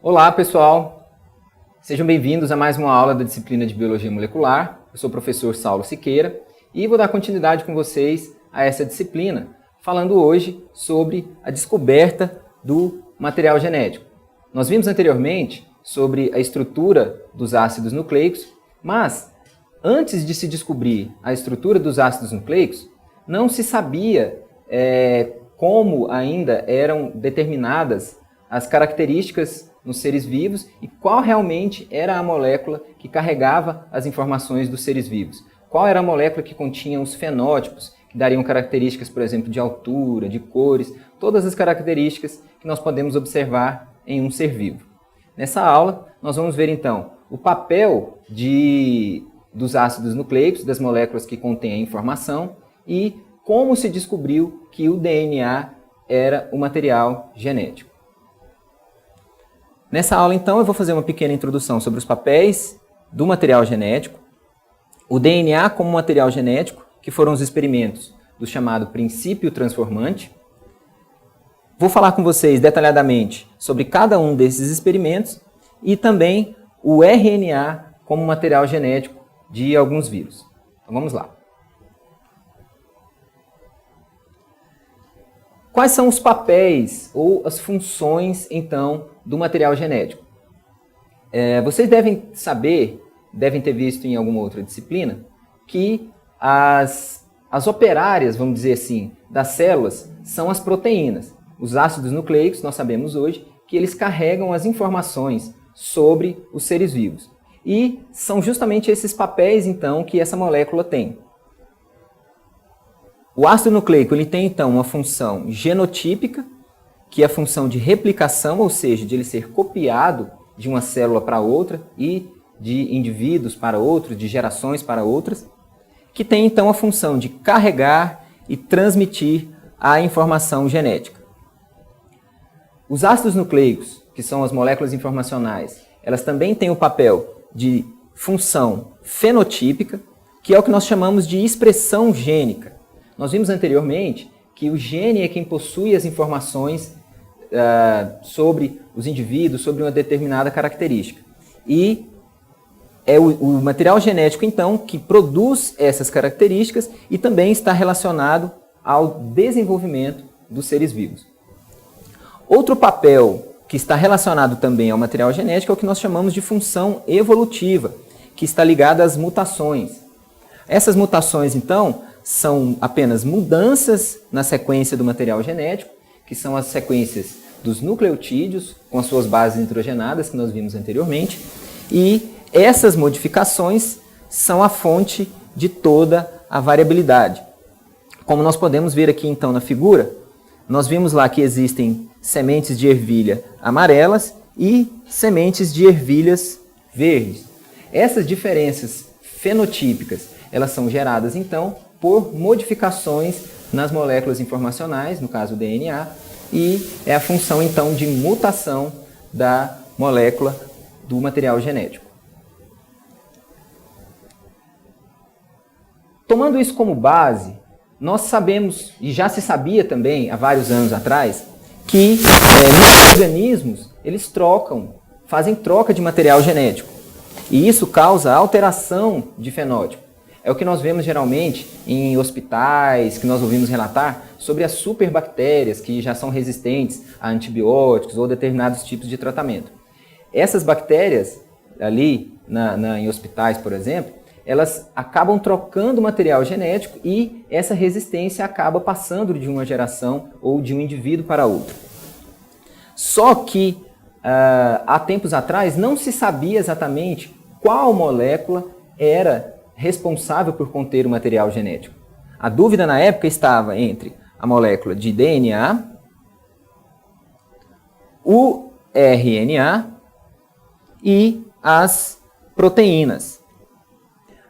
Olá, pessoal! Sejam bem-vindos a mais uma aula da disciplina de Biologia Molecular. Eu sou o professor Saulo Siqueira e vou dar continuidade com vocês a essa disciplina, falando hoje sobre a descoberta do material genético. Nós vimos anteriormente sobre a estrutura dos ácidos nucleicos, mas antes de se descobrir a estrutura dos ácidos nucleicos, não se sabia como ainda eram determinadas as características nos seres vivos e qual realmente era a molécula que carregava as informações dos seres vivos. Qual era a molécula que continha os fenótipos, que dariam características, por exemplo, de altura, de cores, todas as características que nós podemos observar em um ser vivo. Nessa aula, nós vamos ver então o papel dos ácidos nucleicos, das moléculas que contêm a informação, e como se descobriu que o DNA era o material genético. Nessa aula, então, eu vou fazer uma pequena introdução sobre os papéis do material genético, o DNA como material genético, que foram os experimentos do chamado princípio transformante. Vou falar com vocês detalhadamente sobre cada um desses experimentos e também o RNA como material genético de alguns vírus. Então, vamos lá. Quais são os papéis ou as funções, então, do material genético? Vocês devem saber, devem ter visto em alguma outra disciplina, que as operárias, vamos dizer assim, das células são as proteínas. Os ácidos nucleicos, nós sabemos hoje, que eles carregam as informações sobre os seres vivos. E são justamente esses papéis, então, que essa molécula tem. O ácido nucleico ele tem, então, uma função genotípica, que é a função de replicação, ou seja, de ele ser copiado de uma célula para outra e de indivíduos para outros, de gerações para outras, que tem, então, a função de carregar e transmitir a informação genética. Os ácidos nucleicos, que são as moléculas informacionais, elas também têm o papel de função fenotípica, que é o que nós chamamos de expressão gênica. Nós vimos anteriormente que o gene é quem possui as informações sobre os indivíduos, sobre uma determinada característica. E é o material genético, então, que produz essas características e também está relacionado ao desenvolvimento dos seres vivos. Outro papel que está relacionado também ao material genético é o que nós chamamos de função evolutiva, que está ligada às mutações. Essas mutações, então, são apenas mudanças na sequência do material genético, que são as sequências dos nucleotídeos, com as suas bases nitrogenadas, que nós vimos anteriormente, e essas modificações são a fonte de toda a variabilidade. Como nós podemos ver aqui, então, na figura, nós vimos lá que existem sementes de ervilha amarelas e sementes de ervilhas verdes. Essas diferenças fenotípicas, elas são geradas, então, por modificações nas moléculas informacionais, no caso o DNA, e é a função, então, de mutação da molécula do material genético. Tomando isso como base, nós sabemos, e já se sabia também há vários anos atrás, que muitos organismos eles fazem troca de material genético, e isso causa alteração de fenótipo. É o que nós vemos geralmente em hospitais, que nós ouvimos relatar sobre as superbactérias que já são resistentes a antibióticos ou determinados tipos de tratamento. Essas bactérias ali em hospitais, por exemplo, elas acabam trocando material genético e essa resistência acaba passando de uma geração ou de um indivíduo para outro. Só que há tempos atrás não se sabia exatamente qual molécula era responsável por conter o material genético. A dúvida na época estava entre a molécula de DNA, o RNA e as proteínas.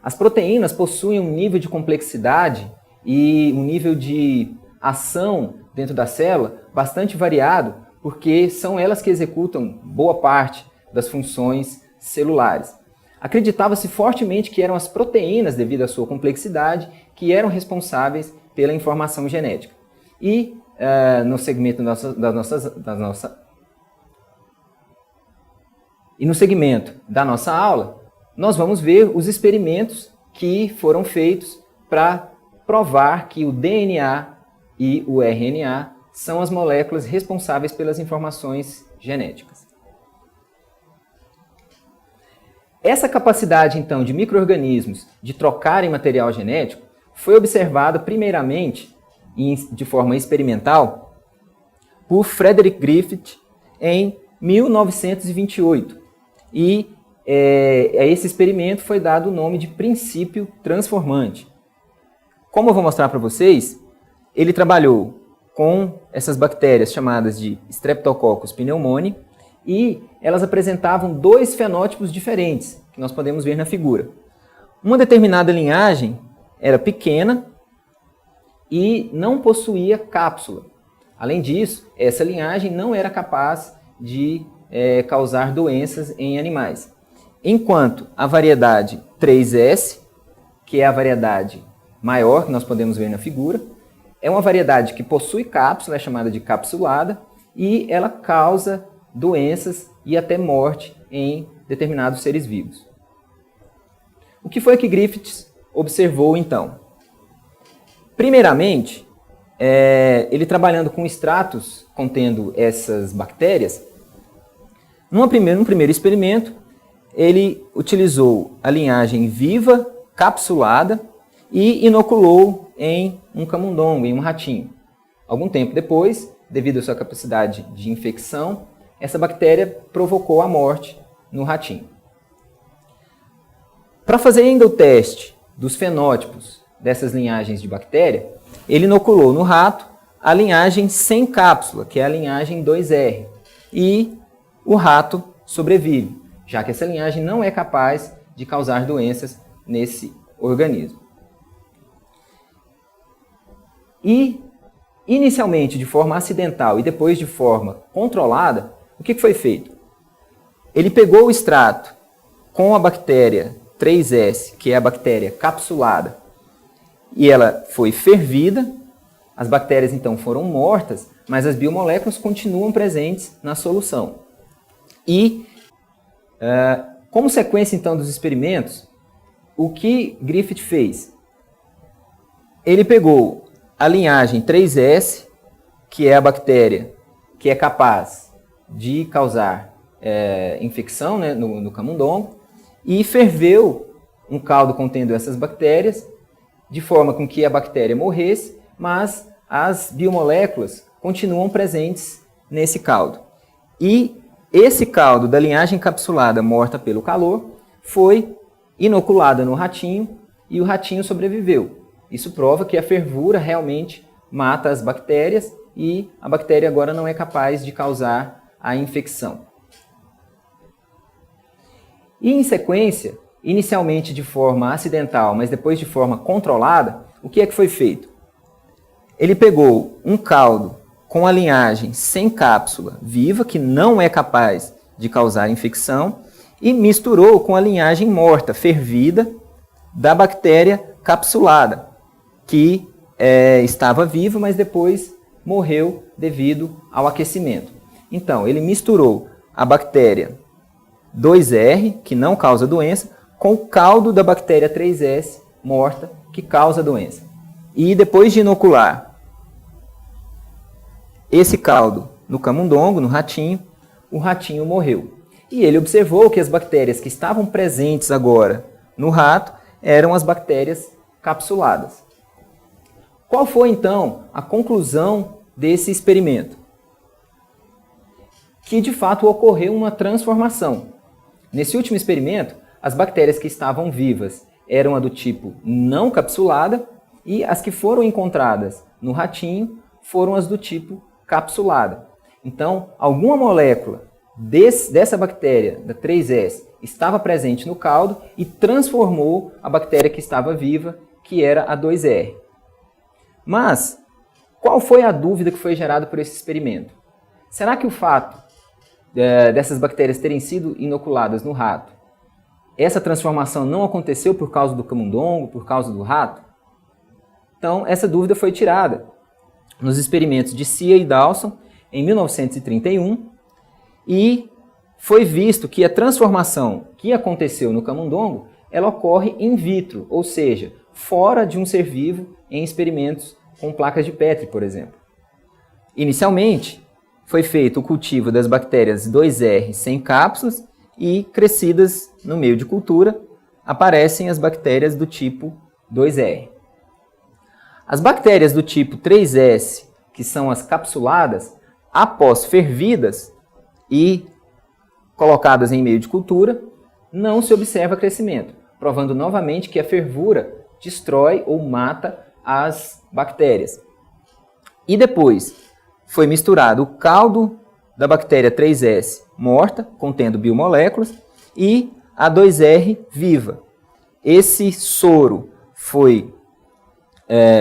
As proteínas possuem um nível de complexidade e um nível de ação dentro da célula bastante variado, porque são elas que executam boa parte das funções celulares. Acreditava-se fortemente que eram as proteínas, devido à sua complexidade, que eram responsáveis pela informação genética. E no segmento E no segmento da nossa aula, nós vamos ver os experimentos que foram feitos para provar que o DNA e o RNA são as moléculas responsáveis pelas informações genéticas. Essa capacidade, então, de micro-organismos de trocarem material genético foi observada primeiramente, de forma experimental, por Frederick Griffith em 1928. E a esse experimento foi dado o nome de princípio transformante. Como eu vou mostrar para vocês, ele trabalhou com essas bactérias chamadas de Streptococcus pneumoniae e elas apresentavam dois fenótipos diferentes, que nós podemos ver na figura. Uma determinada linhagem era pequena e não possuía cápsula. Além disso, essa linhagem não era capaz de causar doenças em animais. Enquanto a variedade 3S, que é a variedade maior que nós podemos ver na figura, é uma variedade que possui cápsula, é chamada de capsulada, e ela causa doenças e até morte em determinados seres vivos. O que foi que Griffiths observou então? Primeiramente, ele trabalhando com extratos contendo essas bactérias, num primeiro experimento, ele utilizou a linhagem viva, capsulada, e inoculou em um camundongo, em um ratinho. Algum tempo depois, devido à sua capacidade de infecção, essa bactéria provocou a morte no ratinho. Para fazer ainda o teste dos fenótipos dessas linhagens de bactéria, ele inoculou no rato a linhagem sem cápsula, que é a linhagem 2R, e o rato sobrevive, já que essa linhagem não é capaz de causar doenças nesse organismo. E, inicialmente de forma acidental e depois de forma controlada, o que foi feito? Ele pegou o extrato com a bactéria 3S, que é a bactéria capsulada, e ela foi fervida. As bactérias então foram mortas, mas as biomoléculas continuam presentes na solução. E, como sequência então dos experimentos, o que Griffith fez? Ele pegou a linhagem 3S, que é a bactéria que é capaz de causar infecção, né, no camundongo, e ferveu um caldo contendo essas bactérias, de forma com que a bactéria morresse, mas as biomoléculas continuam presentes nesse caldo. E esse caldo da linhagem capsulada morta pelo calor foi inoculada no ratinho e o ratinho sobreviveu. Isso prova que a fervura realmente mata as bactérias e a bactéria agora não é capaz de causar a infecção. E em sequência, inicialmente de forma acidental, mas depois de forma controlada, o que é que foi feito? Ele pegou um caldo com a linhagem sem cápsula viva, que não é capaz de causar infecção, e misturou com a linhagem morta, fervida, da bactéria capsulada, que estava viva, mas depois morreu devido ao aquecimento. Então, ele misturou a bactéria 2R, que não causa doença, com o caldo da bactéria 3S morta, que causa doença. E depois de inocular esse caldo no camundongo, no ratinho, o ratinho morreu. E ele observou que as bactérias que estavam presentes agora no rato eram as bactérias capsuladas. Qual foi, então, a conclusão desse experimento? Que, de fato, ocorreu uma transformação. Nesse último experimento, as bactérias que estavam vivas eram a do tipo não capsulada e as que foram encontradas no ratinho foram as do tipo capsulada. Então, alguma molécula dessa bactéria, da 3S, estava presente no caldo e transformou a bactéria que estava viva, que era a 2R. Mas, qual foi a dúvida que foi gerada por esse experimento? Será que o fato dessas bactérias terem sido inoculadas no rato, essa transformação não aconteceu por causa do camundongo, por causa do rato? Então, essa dúvida foi tirada nos experimentos de Cia e Dawson, em 1931, e foi visto que a transformação que aconteceu no camundongo, ela ocorre in vitro, ou seja, fora de um ser vivo em experimentos com placas de Petri, por exemplo. Inicialmente, foi feito o cultivo das bactérias 2R sem cápsulas e, crescidas no meio de cultura, aparecem as bactérias do tipo 2R. As bactérias do tipo 3S, que são as capsuladas, após fervidas e colocadas em meio de cultura, não se observa crescimento, provando novamente que a fervura destrói ou mata as bactérias. E depois foi misturado o caldo da bactéria 3S morta, contendo biomoléculas, e a 2R viva. Esse soro foi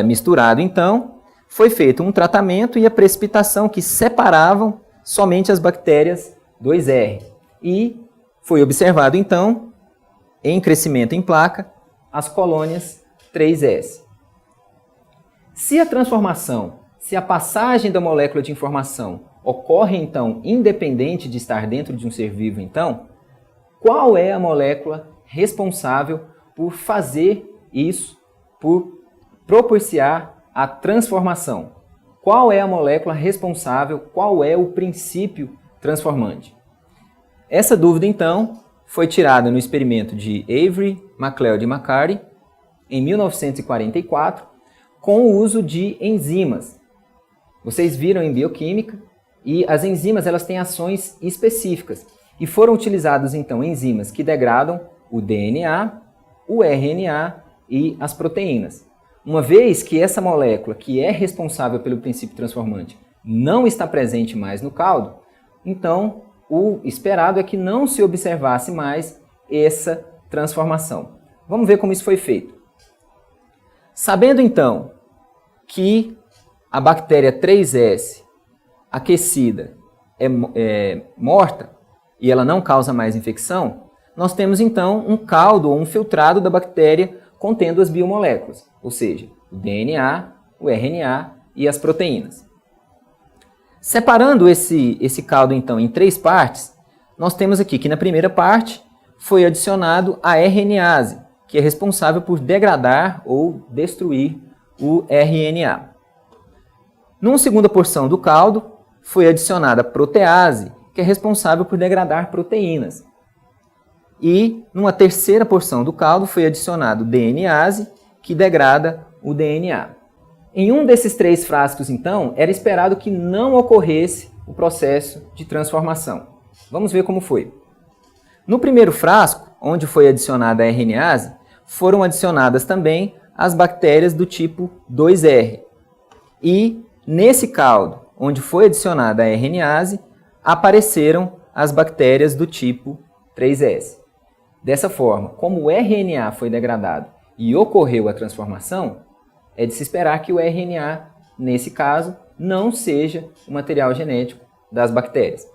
misturado, então, foi feito um tratamento e a precipitação que separavam somente as bactérias 2R. E foi observado, então, em crescimento em placa, as colônias 3S. Se a transformação, se a passagem da molécula de informação ocorre, então, independente de estar dentro de um ser vivo, então, qual é a molécula responsável por fazer isso, por propiciar a transformação? Qual é a molécula responsável, qual é o princípio transformante? Essa dúvida, então, foi tirada no experimento de Avery, MacLeod e McCarty, em 1944, com o uso de enzimas. Vocês viram em bioquímica, e as enzimas elas têm ações específicas. E foram utilizadas, então, enzimas que degradam o DNA, o RNA e as proteínas. Uma vez que essa molécula, que é responsável pelo princípio transformante, não está presente mais no caldo, então o esperado é que não se observasse mais essa transformação. Vamos ver como isso foi feito. Sabendo, então, que a bactéria 3S aquecida é morta e ela não causa mais infecção, nós temos, então, um caldo ou um filtrado da bactéria contendo as biomoléculas, ou seja, o DNA, o RNA e as proteínas. Separando esse caldo, então, em 3 partes, nós temos aqui que na primeira parte foi adicionado a RNase, que é responsável por degradar ou destruir o RNA. Numa segunda porção do caldo, foi adicionada a protease, que é responsável por degradar proteínas. E numa terceira porção do caldo foi adicionado DNase, que degrada o DNA. Em um desses 3 frascos, então, era esperado que não ocorresse o processo de transformação. Vamos ver como foi. No primeiro frasco, onde foi adicionada a RNase, foram adicionadas também as bactérias do tipo 2R. E nesse caldo, onde foi adicionada a RNase, apareceram as bactérias do tipo 3S. Dessa forma, como o RNA foi degradado e ocorreu a transformação, é de se esperar que o RNA, nesse caso, não seja o material genético das bactérias.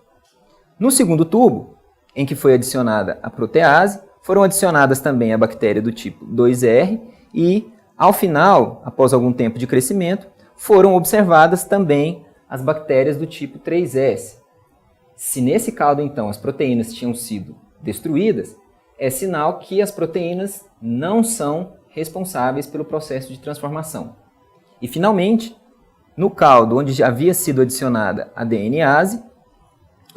No segundo tubo, em que foi adicionada a protease, foram adicionadas também a bactéria do tipo 2R e, ao final, após algum tempo de crescimento, foram observadas também as bactérias do tipo 3S. Se nesse caldo, então, as proteínas tinham sido destruídas, é sinal que as proteínas não são responsáveis pelo processo de transformação. E, finalmente, no caldo onde já havia sido adicionada a DNase,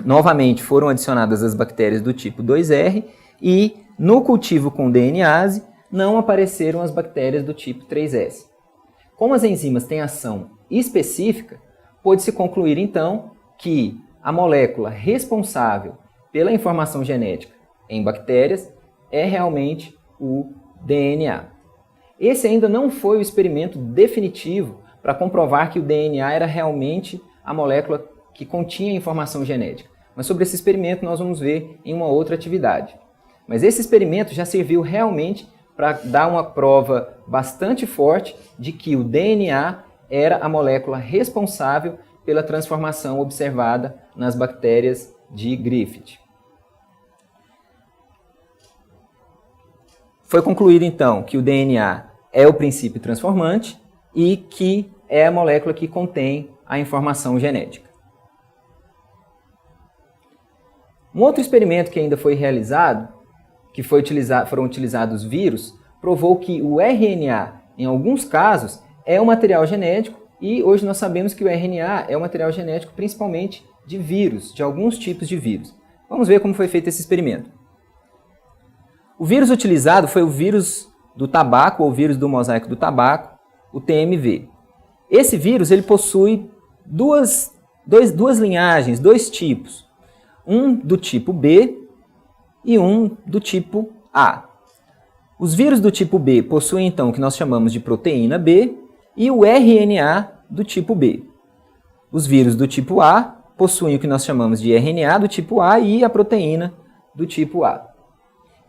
novamente foram adicionadas as bactérias do tipo 2R e, no cultivo com DNase, não apareceram as bactérias do tipo 3S. Como as enzimas têm ação específica, pôde-se concluir, então, que a molécula responsável pela informação genética em bactérias é realmente o DNA. Esse ainda não foi o experimento definitivo para comprovar que o DNA era realmente a molécula que continha informação genética. Mas sobre esse experimento nós vamos ver em uma outra atividade. Mas esse experimento já serviu realmente para dar uma prova bastante forte de que o DNA era a molécula responsável pela transformação observada nas bactérias de Griffith. Foi concluído, então, que o DNA é o princípio transformante e que é a molécula que contém a informação genética. Um outro experimento que ainda foi realizado, foram utilizados vírus, provou que o RNA, em alguns casos, é um material genético e hoje nós sabemos que o RNA é um material genético principalmente de vírus, de alguns tipos de vírus. Vamos ver como foi feito esse experimento. O vírus utilizado foi o vírus do tabaco, ou vírus do mosaico do tabaco, o TMV. Esse vírus ele possui duas linhagens, dois tipos. Um do tipo B e um do tipo A. Os vírus do tipo B possuem então o que nós chamamos de proteína B e o RNA do tipo B. Os vírus do tipo A possuem o que nós chamamos de RNA do tipo A e a proteína do tipo A.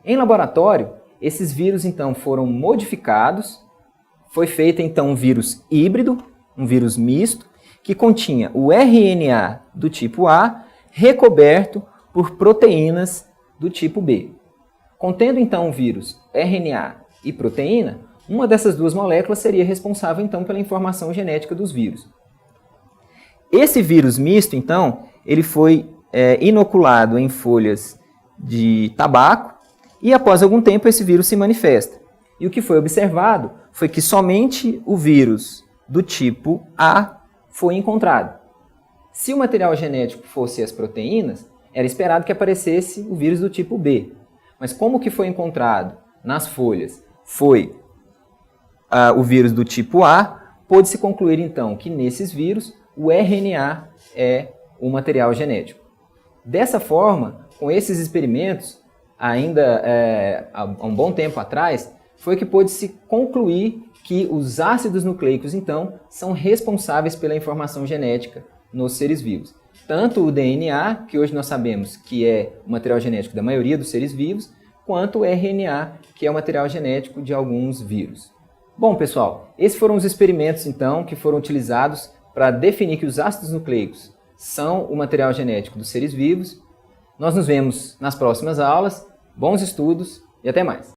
Em laboratório, esses vírus então foram modificados, foi feito então um vírus híbrido, um vírus misto, que continha o RNA do tipo A recoberto por proteínas do tipo B. Contendo então o vírus RNA e proteína, uma dessas duas moléculas seria responsável então pela informação genética dos vírus. Esse vírus misto, então, ele foi inoculado em folhas de tabaco e após algum tempo esse vírus se manifesta. E o que foi observado foi que somente o vírus do tipo A foi encontrado. Se o material genético fosse as proteínas, era esperado que aparecesse o vírus do tipo B. Mas como o que foi encontrado nas folhas foi o vírus do tipo A, pôde-se concluir então que nesses vírus o RNA é o material genético. Dessa forma, com esses experimentos, ainda há um bom tempo atrás, foi que pôde-se concluir que os ácidos nucleicos, então, são responsáveis pela informação genética nos seres vivos. Tanto o DNA, que hoje nós sabemos que é o material genético da maioria dos seres vivos, quanto o RNA, que é o material genético de alguns vírus. Bom, pessoal, esses foram os experimentos, então, que foram utilizados para definir que os ácidos nucleicos são o material genético dos seres vivos. Nós nos vemos nas próximas aulas. Bons estudos e até mais!